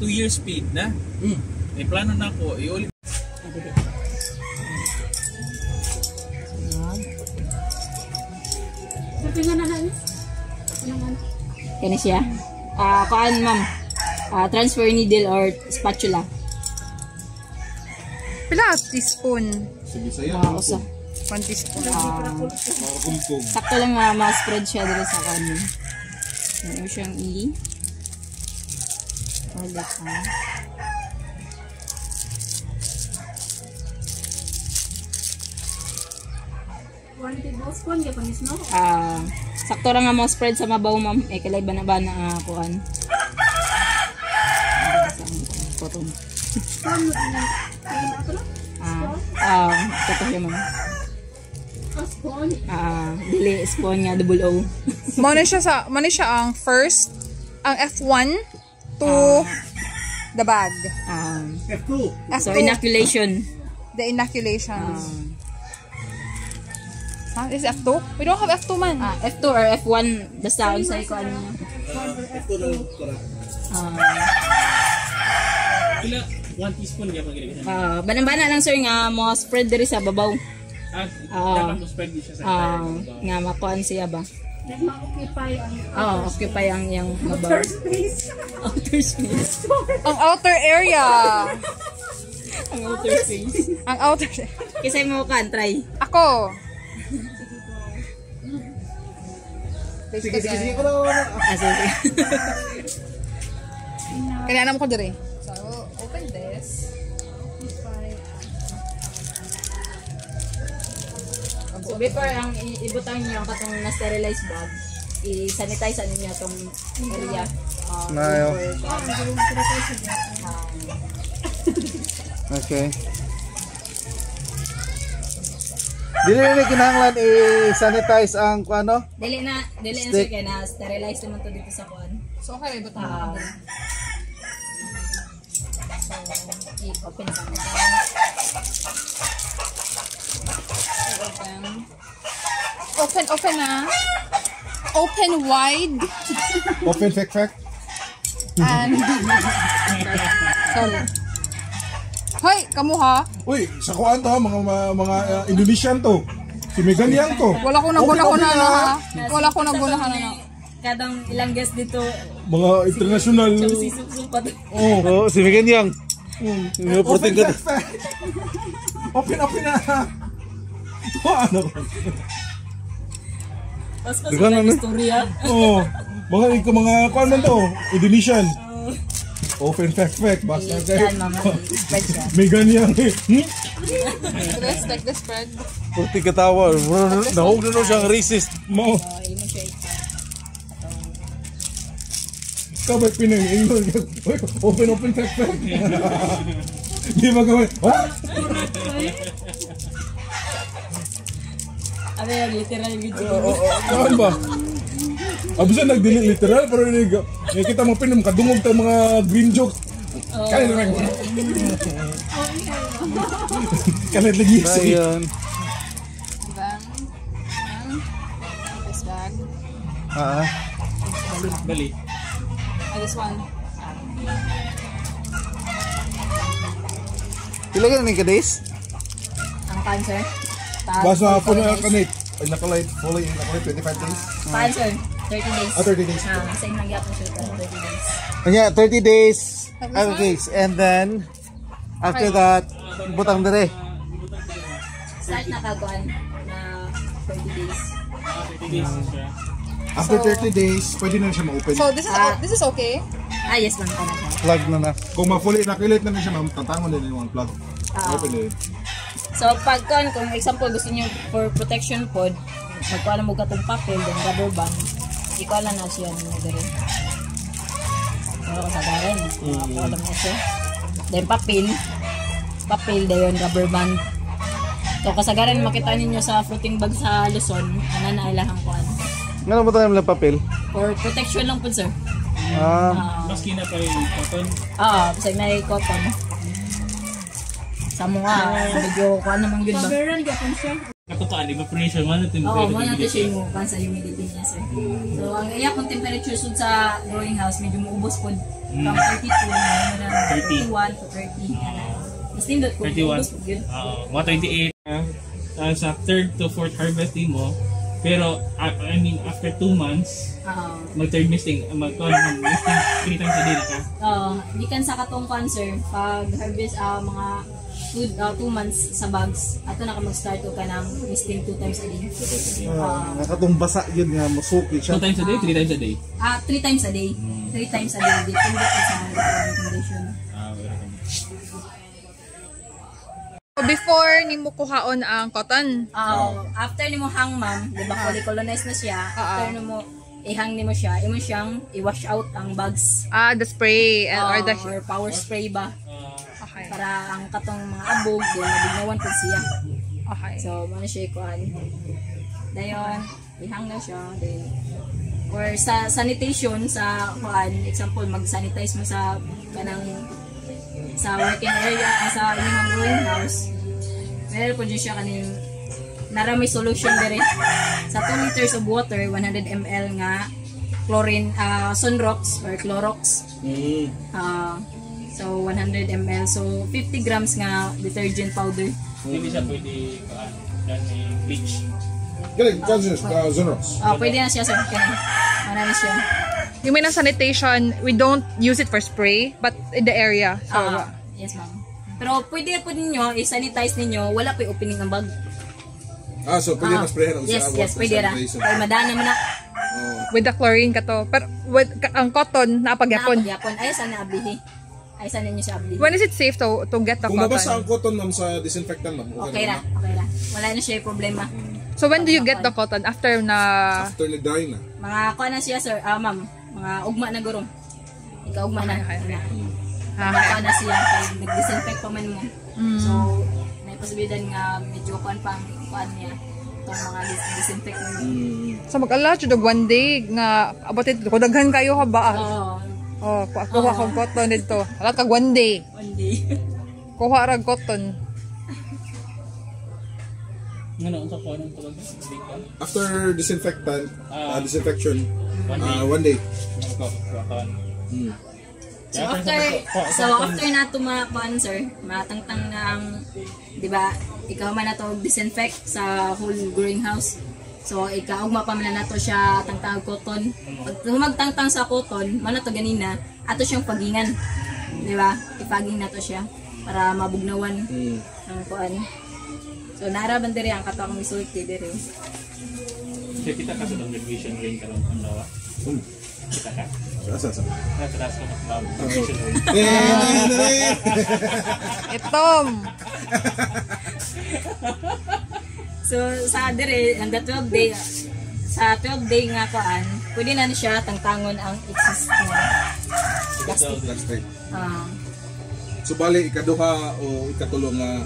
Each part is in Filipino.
2 years speed na. May plano na ako. Iulit. Kani siya. Kuan ma'am. Transfer needle or spatula. Pila teaspoon? Sige sa'yo. Usa. 1 teaspoon. Sakto lang ma-spread siya dito sa kanin. Ano siyang ulit sakto lang nga mo spread sa mabaw ma'am. Kalay bana-bana kuan. Potong. Ito siya ma'am. Dili spawn nga double O. Muna siya ang first, ang F1 to the bag. F2. So inoculation. The inoculations. Is F2? We don't have F2 man. F2 or F1 basta sa ko ano. F2 lang correct. Pila 1 teaspoon niya pagilagay. Banang-bana lang sir nga mo spread diri sa babaw. Dapat mo spread siya sa nga makuan siya ba? Ma-occupy ang occupy ang yang mabaw. Outer space. Ang outer area. Ang outer space. Ang outer. Kasi mo kan try. Ako. Sige ko na. Sige. Kaya naman ko diri. So, open this. So before ang ibutang niyo ang katong na-sterilized bag, i-sanitize ninyo itong area. Okay. Dili na kinahanglan i-sanitize ang ano? Dili na sir kay na sterilize naman to dito sa kuan. So okay, ibutang. So i-open sa Open na. Open wide. Open fact. And sorry. Hoy, kamu ha? Uy, sa kuan to mga Indonesian to. Si Megan Yang to. Wala ko nagunahan na ha. Wala ko nagunahan na. Kadang ilang guest dito. Mga international. Oh, si Megan Yang. Open fact. Open na. Ano? Paspas ang istorya. Mga kuan man to, Indonesian. Open fact basta kay. May ganyan Respect the spread. Purti katawa. Nahog na siyang racist mo. Kabay pinang-ingon. Open fact. Di ba gawin? Ano yan, literal video. Saan ba? Abusan nagdili literal pero kita mo pinam kadungog tayong mga green jokes. Kaya na lang. Kaya lagi siya. This bag. Bali. This one. Pila ka na ka-days? Ang cancer? Basta po na kanit. Ay nakalight, fully nakalight 25 days. Cancer? 30 days. 30 days. Same lang yapon siya 30 days. Yeah, 30 days. Okay, and then after that, butang dire. Start na kagwan na 30 days. 30 days siya. After 30 days, pwede na siya ma-open. So this is okay? Yes lang ka na siya. Plug na. Kung ma-fully inoculate na siya, tatangon din yung plug. Open din. So pag kung example gusto niyo for protection pod, magkuha na mo katong papel then rubber band. Ikaw lang na siya ng gari. Pero kasagaran, alam na siya. Then papel dayon rubber band. So kasagaran makita ninyo sa floating bag sa Luzon, ana na ilahang kuan. Ngano ba tayo ng papel? For protection lang po sir. Maski na pa yung cotton. Kasi may cotton. Sa mga medyo kuan naman gud ba? Paberan gapon siya. Katutaan, evaporation man natin. Muna natin siya yung sa humidity niya sir. So ang iya kung temperature sud sa growing house medyo muubos po. From 32 na 30. 31 to 30. Mas nindot ko. 31. Good. Mga 28. Sa third to fourth harvesting mo. Pero, I mean, after 2 months, mag-third misting, mag-misting 3 times a day na ka. Di kan sa katong cancer, pag harvest mga 2 months sa bags, ato na ka mag-start ka ng misting 2 times a day. Nakatong basa yun nga, masuki 2 times a day, 3 times a day? 3 times a day. 3 times a day. Depende po sa condition. Before ni mo kuhaon ang cotton. After ni mo hang, ma'am, di ba colonize na siya, after ni mo ihang ni mo siya, imo siyang i-wash out ang bugs. The spray or the or power spray ba? Okay. Para ang katong mga abog, din nabignawan po siya. Okay. So, muna siya ikuan. Dayon, ihang na siya. Then, or sa sanitation, sa kuan, example, mag-sanitize mo sa kanang sa working area, sa inyong greenhouse. Meron po dyan siya kaning naramay solution dire. Sa 2 liters of water, 100 ml nga chlorine, Sunrox or Clorox. So 100 ml. So 50 grams nga detergent powder. Hindi siya pwede bleach. Galing, Zonrox. Pwede na siya, sir. Marami siya. You mean ang sanitation, we don't use it for spray, but in the area. So, Yes, ma'am. Pero pwede po ninyo, i-sanitize ninyo, wala po opening ang bag. So pwede na sprayan ang Yes, pwede ra. Kaya madana mo na. with the chlorine ka to. Pero with ang cotton, napagyapon. Napagyapon. Ay, sana ablihi. Ay, sana ninyo siya ablihi. When is it safe to get the Kung mabasa ang cotton? cotton ma'am sa disinfectant ma'am, Okay ra. Wala na siya yung problema. So when do you get the cotton? After na... after nag-dry na. Mga kuha na siya, sir. Ma'am. Mga ugma na gurong. Ikaw ugma na. Kuha na siya. Nag-disinfect pa man mo. So, may posibilidad nga medyo kuhan pa ang kuhan niya. Itong mga disinfect mo. So mag-ala, chudog one day nga about it. Kudaghan kayo ka ba? Kuha kong cotton dito. Alat kag one day. One day. Kuha rag cotton. Ano sa kuha ng tulad? After disinfectant, disinfection, 1 day. So after na ito mga sir, matangtang na ang, di ba, ikaw man na ito disinfect sa whole greenhouse. So ikaw pa man na ito siya tangtang cotton. Pag humagtangtang sa cotton, man na ito ganina, ato siyang pagingan. Di ba? Ipaging na ito siya para mabugnawan ang kuan. So naraban diri ang kato akong isulti diri. Kaya kita ka sa graduation ring karon ang lawa. Kita ka. Sa. Natras ka na graduation ring. Itom! So sa diri ang 12 day sa 12 day nga kuan, pwede na siya tangtangon ang existing plastic. So bali ikaduha o ikatulo nga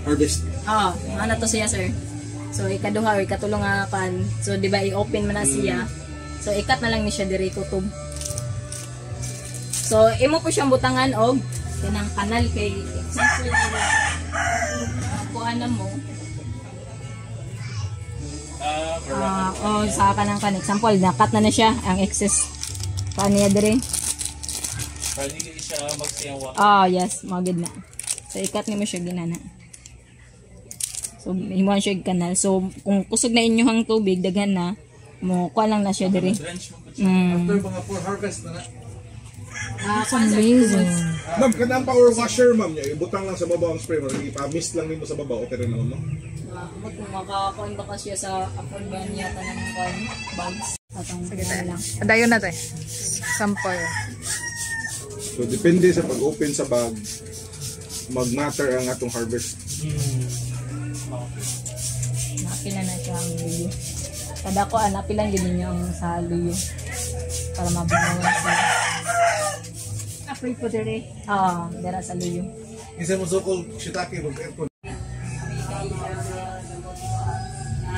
harvest. Ano to siya, sir. So ikaduha or ikatulo nga pan. So di ba i-open mo na siya. So ikat na lang ni siya diri kutob. So imo po siyang butangan og kanang kanal kay example kuan na mo. Sa kanang kan example nakat na siya ang excess kaniya diri. Para hindi siya magsiyang Yes, magid na. So ikat ni mo siya ginana. So, himuan siya kanal. So, kung kusog na inyong tubig, daghan na, mo, kuha lang na siya diri. After mga 4 harvest na na. That's amazing. Ma'am, kanang power washer ma'am niya, ibutang lang sa babaw ang spray, ipa-mist lang nimo sa babaw, okay rin naman, no? Kung makakuha ba kasi sa afford ba niya tanang bags. Sige tayo lang. Dayon na tayo. Sample. So, depende sa pag-open sa bag, mag-matter ang atong harvest. Napila na siya ang luyo. Kada ko, napilan din ninyo ang sa luyo. Para mabunawan siya. Apoy po dere. Dara sa luyo. Isa mo sukol, shiitake, mag-aircon.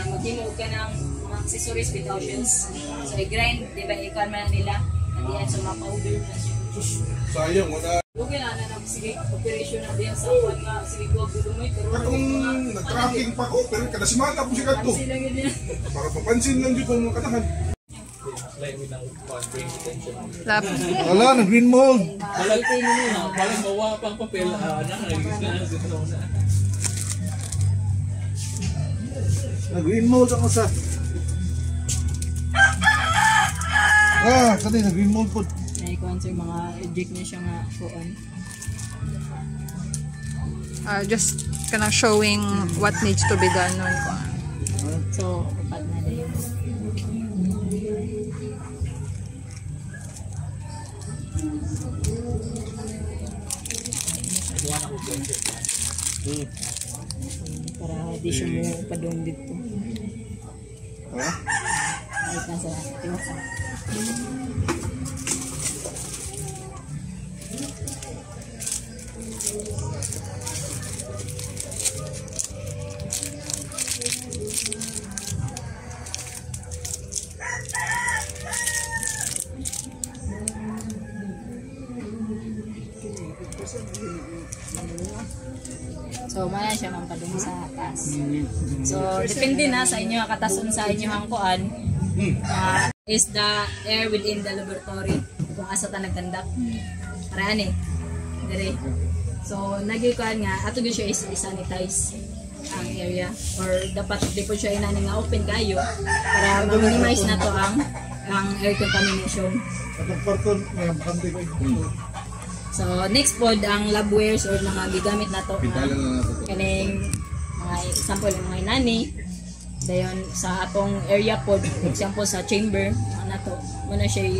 Mag-hinog ka ng mga accessories with oceans. So, i-grind, di ba, ikan man nila. At yan, so mapa-over na siya. Sayang, wala. Okay na sige, operation na diyan sa kuwan nga, sige ko, gulumay, pero Akong nag-tracking pa ko, pero kada semana po siya kadto. sila yun yan. Para papansin lang dito mga katahan. apply mo ng brain detention. Lab. Wala, na green mold. Walang mawa pang papel. Nakaligis na dito sa Na green mold ako sa. Kani na green mold po. Naikuan sir, mga eject niya siya nga kuan. Just kind of showing what needs to be done nun. So, upat na din. Para di siya mo padung dito. Ay, nasa tiwasa. So, maya siya mampadung sa taas. So, depende na sa inyo katasun sa inyo ang kuan. Is the air within the laboratory kung asa ta nagtandak. Para ani. Dire. So, nagikuan nga ato gyud siya i-sanitize ang area or dapat di po siya inani nga open kayo para ma-minimize na to ang air contamination. So, next pod ang labwares or mga gigamit na to. Kaning mga example ng mga inani. Dayon sa atong area pod, example sa chamber, ano to, muna siya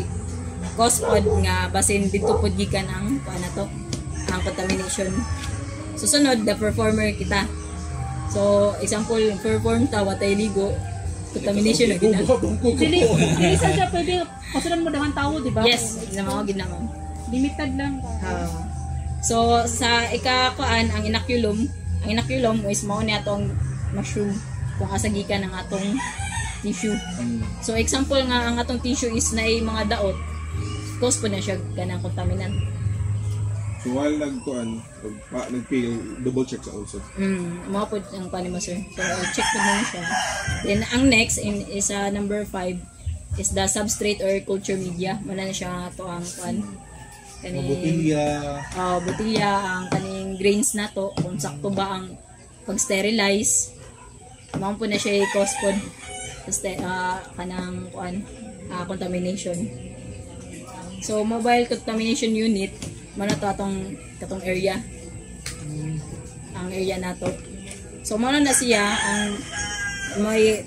cause pod nga basin dito pod gikan ang ano to, ang contamination. Susunod, the performer kita. So, example, perform ta watay ligo, contamination na gina. Dili sa siya pwede pasulan mo dahan tao, di ba? Yes, mga ginama. Limited lang. So sa ikakuan ang inoculum is mao ni atong mushroom kung asa gikan ang atong tissue. So example nga ang atong tissue is naay mga daot. Cause po na siya kanang contaminant. So while nagkuan, nagpil double check sa also. Mao po ang pani mo sir. So check po mo siya. Then ang next is number 5 is the substrate or culture media. Muna na siya to ang kuan. Kaning botilya ang kaning grains na to kung sakto ba ang pag-sterilize. Mao po na siya i-cause pod kanang kuan contamination. So mobile contamination unit mana to atong katong area. Ang area nato. So mao na siya ang may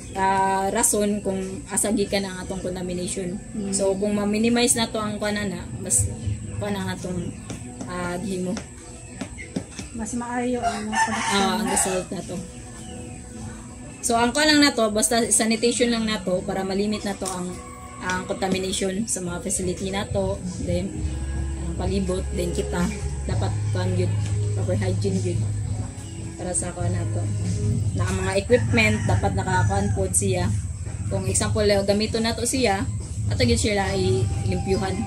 rason kung asa gikan ang atong contamination. So kung ma-minimize na to ang kanana mas ang atong gihimo. Mas maayo ang ang result na to. So ang kuan lang na to, basta sanitation lang na to para malimit na to ang contamination sa mga facility na to, then ang palibot, then kita dapat kuan gyud proper hygiene gyud para sa kuan na to. Na ang mga equipment dapat nakakuan pod siya. Kung example gamito na to siya, ato gyud sila ilimpyuhan.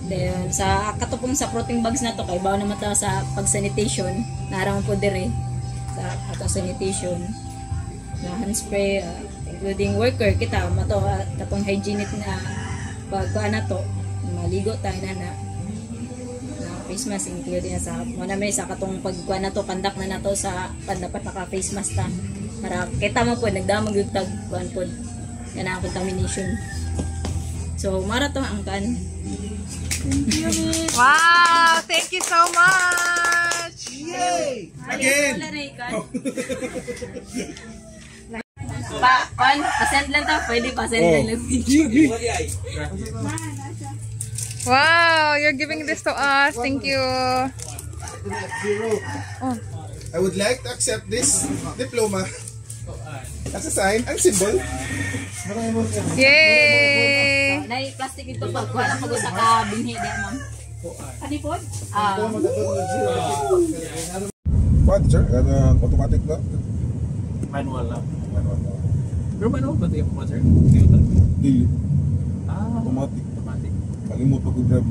Then sa katupong sa protein bags na to kay bawo naman ta sa pag-sanitation, naaraman po dire sa ato sanitation na hand spray including worker kita mato katong hygienic na pagkuan na to maligo tayo na face mask including sa muna may sa katong pagkuan na to kandak na nato sa dapat naka face mask ta para kita mo po nagdamag yung tag kuan po na contamination. So mara to ang kan. Wow! Thank you so much! Yay! Again! Pa-send lang ta, pwede pa-send lang. Wow! You're giving this to us. Thank you. Oh. I would like to accept this diploma as a sign and symbol. Yay! Nay plastic ito pag wala ko sa kabinhi di ma'am. Ani pod? What, sir? Automatic na? Manual lang. Pero manual ba ito yung sir? Dili. Automatic. Kalimut pa ko grab.